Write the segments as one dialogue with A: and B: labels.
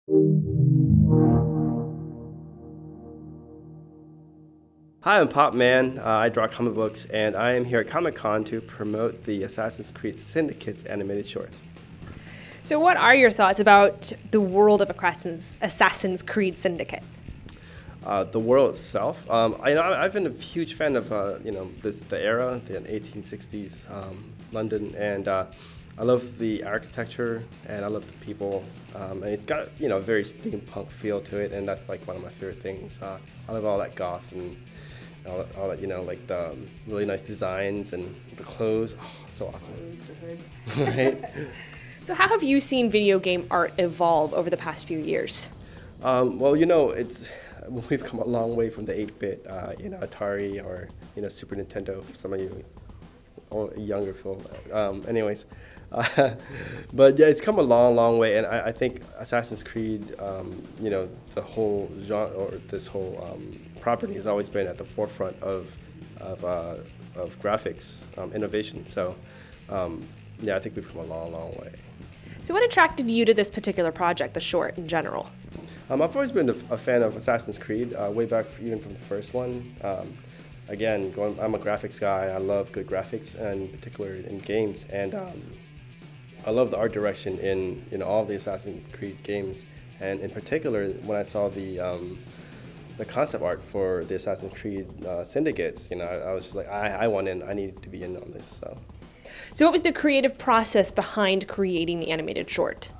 A: Hi, I'm Pop Mhan. I draw comic books, and I am here at Comic-Con to promote the Assassin's Creed Syndicate's animated short.
B: So what are your thoughts about the world of Assassin's Creed Syndicate?
A: The world itself, I've been a huge fan of the era, the 1860s London, and I love the architecture and I love the people. And it's got a very steampunk feel to it, and that's like one of my favorite things. I love all that goth and all that like the really nice designs and the clothes. Oh, so awesome, right?
B: So how have you seen video game art evolve over the past few years?
A: Well, we've come a long way from the 8-bit, Atari or Super Nintendo for some of you younger people. Anyways, but yeah, it's come a long way, and I think Assassin's Creed, the whole genre or this whole property has always been at the forefront of graphics innovation. So yeah, I think we've come a long way.
B: So what attracted you to this particular project, the short in general?
A: I've always been a fan of Assassin's Creed, way back even from the first one. Again, I'm a graphics guy. I love good graphics, and in particular in games. And I love the art direction in all the Assassin's Creed games. And in particular, when I saw the concept art for the Assassin's Creed Syndicates, I was just like, I want in. I need to be in on this.
B: So what was the creative process behind creating the animated short?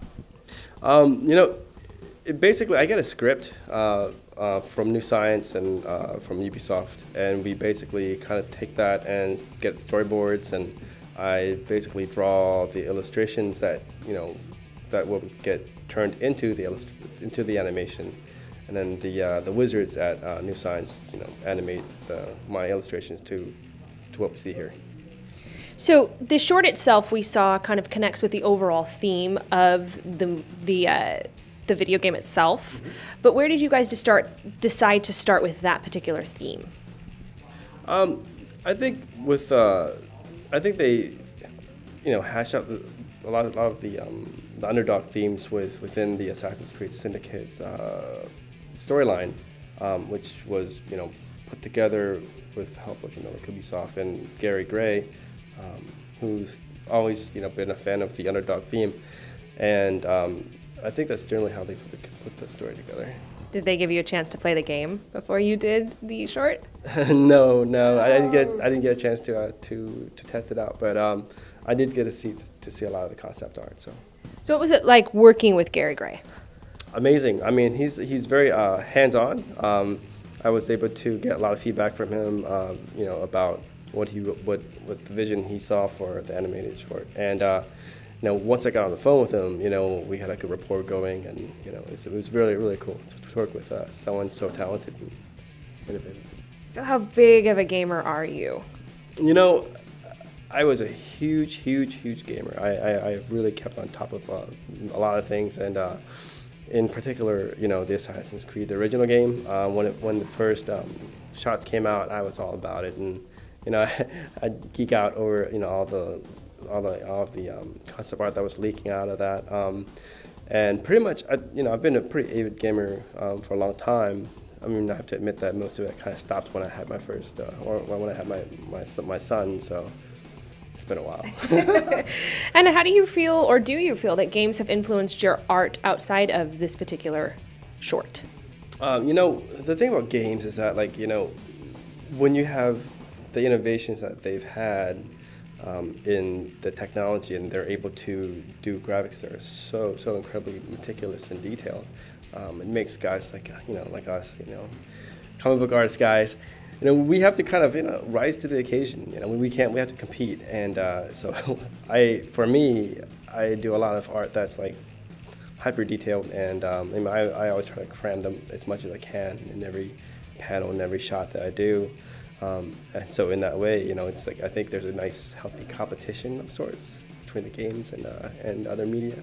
A: Basically, I get a script from New Science and from Ubisoft, and we basically kind of take that and get storyboards, and I basically draw the illustrations that that will get turned into the animation, and then the wizards at New Science animate my illustrations to what we see here.
B: So the short itself, we saw, kind of connects with the overall theme of the video game itself. Mm-hmm. But where did you guys decide to start with that particular theme?
A: I think they hash out a lot of the underdog themes within the Assassin's Creed Syndicate's storyline, which was put together with the help of like Ubisoft and Gary Gray, who's always been a fan of the underdog theme, and I think that's generally how they put the story together.
B: Did they give you a chance to play the game before you did the short?
A: No, I didn't get a chance to test it out, but I did get to see a lot of the concept art. So
B: what was it like working with Gary Gray?
A: Amazing. I mean, he's very hands-on. I was able to get a lot of feedback from him, about what the vision he saw for the animated short, and once I got on the phone with him, we had like a rapport going, and it was really cool to work with someone so talented and innovative.
B: So how big of a gamer are you?
A: I was a huge gamer. I really kept on top of a lot of things, and in particular, the Assassin's Creed, the original game. When the first shots came out, I was all about it, and I'd geek out over all of the concept art that was leaking out of that, and pretty much I've been a pretty avid gamer for a long time. I mean, I have to admit that most of it kind of stopped when I had my first or when I had my son. So it's been a while.
B: And how do you feel, or do you feel, that games have influenced your art outside of this particular short?
A: The thing about games is that when you have the innovations that they've had in the technology, and they're able to do graphics that are so incredibly meticulous and detailed, it makes guys like us, comic book artist guys, we have to kind of rise to the occasion. We have to compete, and so for me, I do a lot of art that's like hyper detailed, and I always try to cram them as much as I can in every panel and every shot that I do. And so in that way, it's like I think there's a nice, healthy competition of sorts between the games and other media.